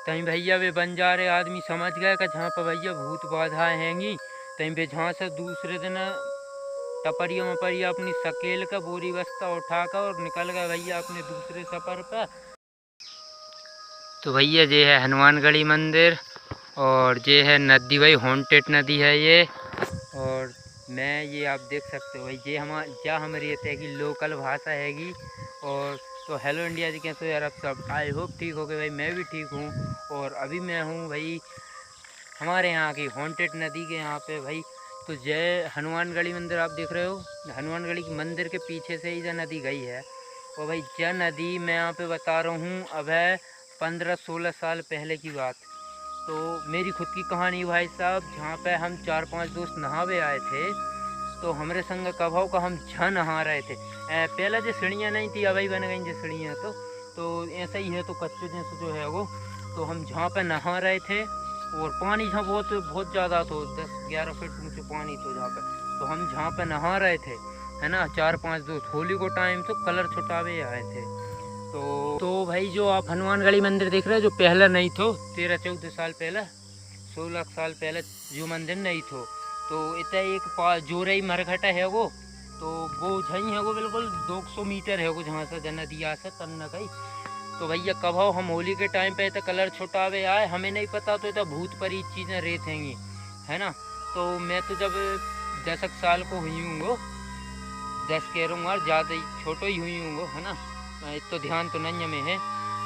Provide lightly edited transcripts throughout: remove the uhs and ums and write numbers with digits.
तहीं भैया वे बंजारे आदमी समझ गए कि जहाँ पर भैया भूत बाधाएँ हैंगी, तहीं वे जहाँ से दूसरे दिन टपरिया मपरिया अपनी सकेल का बोरी बस्ता उठा कर और निकल गए भैया अपने दूसरे सफ़र पर। तो भैया ये है हनुमानगढ़ी मंदिर और ये है नदी भाई, हॉन्टेड नदी है ये। और मैं ये आप देख सकते हो भाई, ये जहाँ हमारी रहते की लोकल भाषा हैगी। और तो हेलो इंडिया जी, कैसे हो यार आप सब? आई होप ठीक हो गए भाई, मैं भी ठीक हूँ। और अभी मैं हूँ भाई हमारे यहाँ की हॉन्टेड नदी के यहाँ पे भाई। तो जय हनुमानगढ़ी मंदिर आप देख रहे हो, हनुमानगढ़ी की मंदिर के पीछे से ही जय नदी गई है। और भाई जय नदी मैं यहाँ पे बता रहा हूँ, अब है 15-16 साल पहले की बात। तो मेरी खुद की कहानी भाई साहब, जहाँ पे हम 4-5 दोस्त नहावे आए थे। तो हमारे संग कभाव का हम जहाँ नहा रहे थे। पहले जो सीढ़ियाँ नहीं थी, अभी बन गई जो सीढ़ियाँ। तो ऐसा ही है, तो कच्चे जैसे जो है वो। तो हम जहाँ पे नहा रहे थे और पानी जहाँ बहुत बहुत ज़्यादा तो 10-11 फीट ऊँचे पानी तो जहाँ पे। तो हम जहाँ पे नहा रहे थे, है ना, 4-5 दोस्त होली को टाइम तो कलर छुटावे आए थे। तो भाई जो आप हनुमानगढ़ी मंदिर देख रहे हो, जो पहले नहीं थो 13-14 साल पहले, 16 साल पहले जो मंदिर नहीं थो। तो इतना एक जोरई मरघटा है वो। तो वो झई है वो, बिल्कुल 200 मीटर है वो जहाँ से जनदिया से तन्ना गई। तो भैया कभाव हम होली के टाइम पे कलर छुटावे आए, हमें नहीं पता तो इतना भूत परी चीज़ें रहती, है ना। तो मैं तो जब 10 साल को हुई हूँ, 10 कह रहा हूँ और ज़्यादा ही छोटो ही हुई हूँ, है ना। तो ध्यान तो नहीं में है।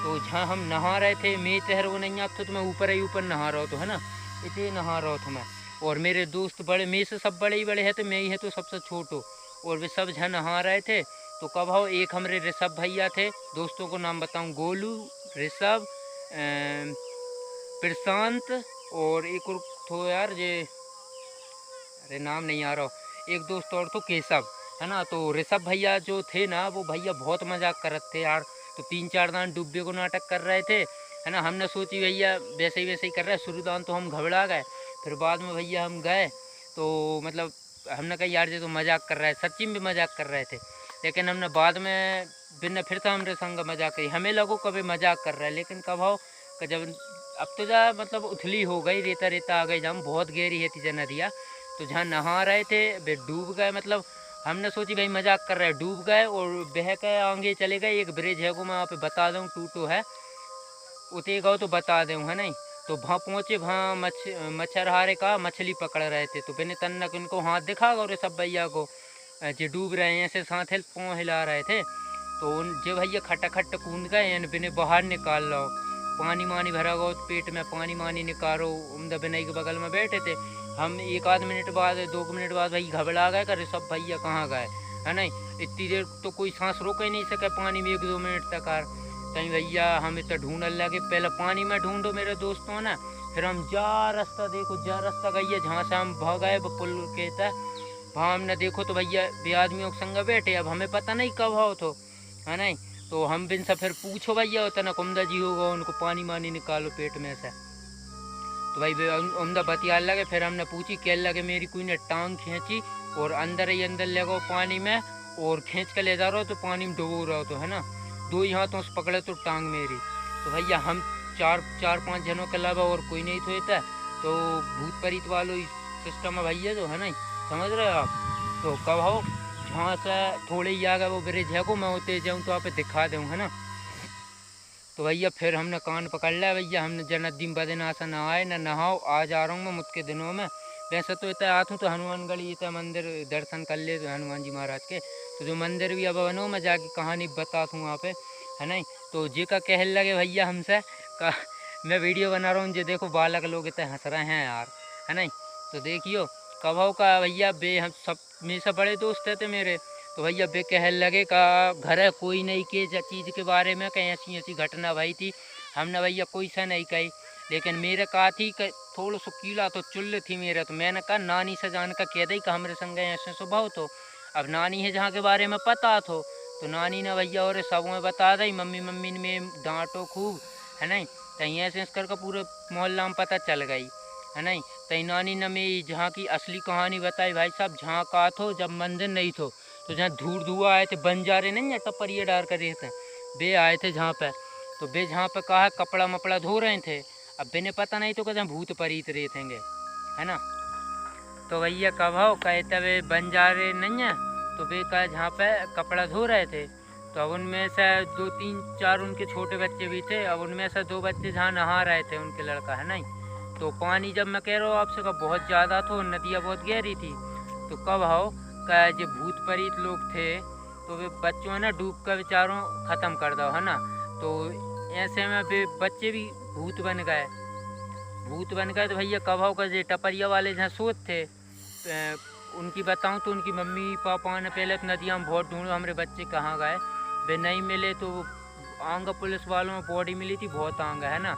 तो जहाँ हम नहा रहे थे, मैं तहर वो नहीं आता तो मैं ऊपर ही ऊपर नहा रहा तो, है ना, इतने नहा रहा था मैं। और मेरे दोस्त बड़े, मेरे से सब बड़े ही बड़े हैं, तो मैं ही है तो सबसे छोटो। और वे सब जहाँ नहा रहे थे। तो कब हो एक हमारे ऋषभ भैया थे, दोस्तों को नाम बताऊँ, गोलू, ऋषभ, प्रशांत और एक और तो यार ये, अरे नाम नहीं आ रहा, एक दोस्त और तो केशव, है ना। तो ऋषभ भैया जो थे ना, वो भैया बहुत मजाक कर रहे थे यार। तो 3-4 दान डुब्बे को नाटक कर रहे थे, है ना। हमने सोची भैया वैसे ही कर रहे हैं, शुरू दान तो हम घबरा गए। फिर बाद में भैया हम गए तो मतलब हमने कहा यार ये तो मजाक कर रहा है, सच्ची में मजाक कर रहे थे। लेकिन हमने बाद में बिना फिर से हमारे संग मजाक करी, हमें लगो कभी मजाक कर रहा है। लेकिन कब हो जब अब तो जा मतलब उथली हो गई, रेता रेता आ गई, जहाँ बहुत गहरी है तीजा नदिया। तो जहाँ नहा रहे थे वे डूब गए, मतलब हमने सोची भाई मजाक कर रहे हैं, डूब गए और बह के आगे चले गए। एक ब्रिज है को मैं वहाँ पे बता दूँ, टूटो है, उते गो तो बता दूँ, है नहीं। तो वहाँ पहुँचे, वहाँ मच्छरहारे का मछली पकड़ रहे थे। तो बिना तन्नक उनको हाथ दिखा गए सब भैया को, जो डूब रहे हैं ऐसे साथ पाँव हिला रहे थे। तो जो भैया खटाखट कूद गए, बिना बाहर निकाल लो, पानी मानी भरा गो पेट में, पानी मानी निकालो। उमदा बिना के बगल में बैठे थे हम। 1-आध मिनट बाद, 2 मिनट बाद भाई घबरा गए, करे सब भैया कहाँ गए, है नहीं। इतनी देर तो कोई सांस रोक ही नहीं सके पानी में 1-2 मिनट तक। कहीं भैया हम इतना ढूंढने लगे, पहले पानी में ढूंढो मेरे दोस्तों ने, फिर हम जा रास्ता देखो, जा रास्ता गई जहाँ से हम भाग आए पुल के तक, वहाँ हमने देखो तो भैया बे आदमियों के संग बैठे। अब हमें पता नहीं कब हो तो, है नहीं। तो हम बिन से फिर पूछो भैया होता ना कुमदा जी होगा, उनको पानी मानी निकालो पेट में से। तो भाई उमदा बतिया लगे, फिर हमने पूछी क्या लगे, मेरी कोई ने टांग खींची और अंदर ही अंदर लगो पानी में, और खींच के ले जा रहा हो तो पानी में डुबो रहा हो तो, है ना। 2 ही हाथों से पकड़े तो टांग मेरी। तो भैया हम 4-5 जनों के अलावा और कोई नहीं थे था। तो भूत प्रेत वालों सिस्टम है भैया जो, है ना, समझ रहे हो आप। तो कब हो जहाँ से थोड़े ही आगे वो ब्रिज है को मैं होते जाऊँ तो आप दिखा दूँ, है ना। तो भैया फिर हमने कान पकड़ लिया भैया, हमने जन्मदिन बदना से नहाए ना नहाओ, आ जा रहा हूँ मैं मुझ के दिनों में। वैसे तो इतना आता हूँ तो हनुमानगढ़ी इतना मंदिर दर्शन कर ले तो हनुमान जी महाराज के। तो जो मंदिर भी अब बनो मैं जाके कहानी बताता हूँ वहाँ पे, है नहीं। तो जे का कहने लगे भैया हमसे का मैं वीडियो बना रहा हूँ, जो देखो बालक लोग इतने हंस रहे हैं यार, है नहीं। तो देखियो कभाव का भैया बे हम सब में से बड़े दोस्त थे मेरे। तो भैया बे कहने लगे का घर है कोई नहीं के चीज़ के बारे में कहीं ऐसी ऐसी घटना भाई थी। हमने भैया कोई सा नहीं कही, लेकिन मेरे कहा थी कि थोड़ा सा कीला तो चुल्ल थी मेरे। तो मैंने कहा नानी से जान का कह दी कि हमारे संग ऐसे स्वभाव। तो अब नानी है जहाँ के बारे में पता तो नानी ने भैया और सब में बता दी, मम्मी मम्मी ने में डांटो खूब, है नहीं। तहीं ऐसे करके पूरे मोहल्ला में पता चल गई, है नहीं। तई नानी ने मैं जहाँ की असली कहानी बताई भाई साहब, जहाँ का थो जब मंदिर नहीं थो, तो जहाँ धूर धुआ आए थे बंजारे नहीं है टपरिए डार कर रहते वे आए थे जहाँ पे। तो वे जहाँ पे कहा कपड़ा मपड़ा धो रहे थे। अब बिन्हें पता नहीं तो कहते भूत परीत रहे थे, है ना। तो भैया कब हो कहते वे बंजारे नहीं है, तो वे कहा जहाँ पे कपड़ा धो रहे थे, तो अब उनमें से 2 3 4 उनके छोटे बच्चे भी थे। अब उनमें से 2 बच्चे जहाँ नहा रहे थे, उनके लड़का है नहीं, तो पानी जब मैं कह रहा हूँ आपसे का बहुत ज़्यादा था, नदियाँ बहुत गहरी थी। तो कब हो का जो भूत प्रेत लोग थे, तो वे बच्चों है ना डूब कर बेचारों ख़त्म कर दो, है ना। तो ऐसे में वे बच्चे भी भूत बन गए। तो भैया कब हो का जो टपरिया वाले जहाँ सोच थे, उनकी बताऊं तो उनकी मम्मी पापा ने पहले तो नदियाँ में बहुत ढूंढो हमारे बच्चे कहाँ गए, वे नहीं मिले। तो आंगा पुलिस वालों में बॉडी मिली थी, बहुत आंगा, है ना।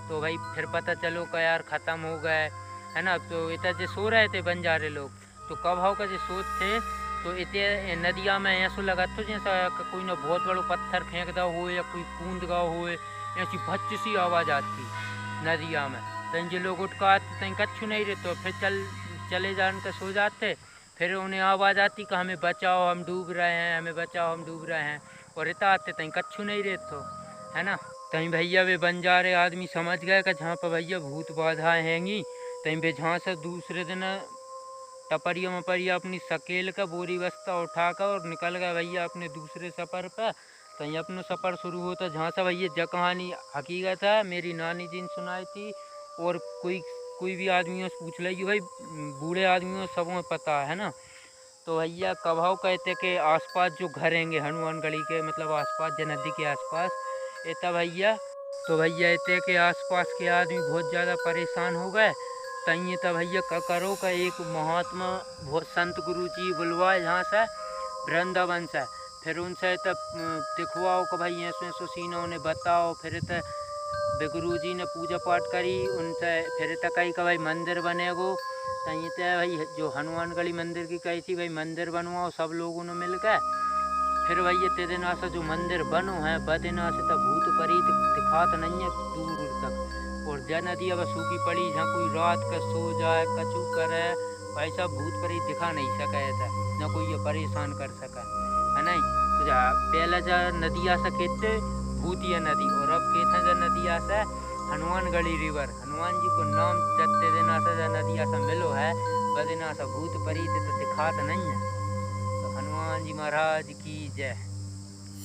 तो भाई फिर पता चलो का यार ख़त्म हो गए, है ना। तो इतना जो सो रहे थे बंजारे लोग, तो कब हाउ का जो सोच थे, तो इतने नदिया में ऐसा लगा तो जैसा कोई ना बहुत बड़ो पत्थर फेंक दा हो या कोई कूद गा हो, ऐसी भच्च सी आवाज़ आती नदिया में। तो जो लोग उठ कर आते तहीं कच्छू नहीं रहे, तो फिर चले जान कर सो जाते। फिर उन्हें आवाज़ आती कि हमें बचाओ हम डूब रहे हैं, हमें बचाओ हम डूब रहे हैं, और इतना आते तहीं कच्छू नहीं रहे, तो है ना। तहीं भैया वे बंजारे आदमी समझ गए कि जहाँ पर भैया भूत बाधाएँ हैंगी, तहीं वे जहाँ से दूसरे दिन टपरिया मपरिया अपनी सकेल का बोरी बस्ता उठाकर और निकल गए भैया अपने दूसरे सफ़र पर। तहीं अपना सफ़र शुरू होता जहाँ से भैया जो कहानी हकीकत है मेरी नानी जी ने सुनाई थी, और कोई भी आदमियों से पूछ लेगी भाई, बूढ़े आदमियों सबों में पता है ना। तो भैया कभाव कहते कि आसपास जो घर हैंगे हनुमान गढ़ी के, मतलब आसपास जो नदी के आसपास इतना भैया, तो भैया इतने के आसपास के आदमी बहुत ज़्यादा परेशान हो गए। तहीं तब भैया करो का एक महात्मा बहुत संत गुरु जी बुलवाए जहाँ से वृंदावन से, फिर उनसे तब दिखवाओ कि भाई ऐसो ऐसो सीना उन्हें बताओ। फिर वे गुरु जी ने पूजा पाठ करी उनसे, फिर कही का भाई मंदिर बनेगो। तहीं भाई जो हनुमानगढ़ी मंदिर की कही थी भाई मंदिर बनवाओ सब लोगों ने मिल के। फिर भैया ते दिन से जो मंदिर बनो है बदिना से तब भूत प्रेत दिखात नहीं है दूर दूर तक। और जय नदी अब सूखी पड़ी, जहाँ कोई रात का सो जाए कचू करे, भाई सब भूत प्रेत दिखा नहीं सके था, न कोई ये परेशान कर सका, है नहीं। तो जा पहले जा नदिया से कहते भूतिया नदी, और अब कहते जा नदिया से हनुमानगढ़ी रिवर, हनुमान जी को नाम जत्ते देना से जा नदिया से मिलो है, बदिना से भूत प्रेत तो दिखात नहीं है। हनुमान जी महाराज की जय।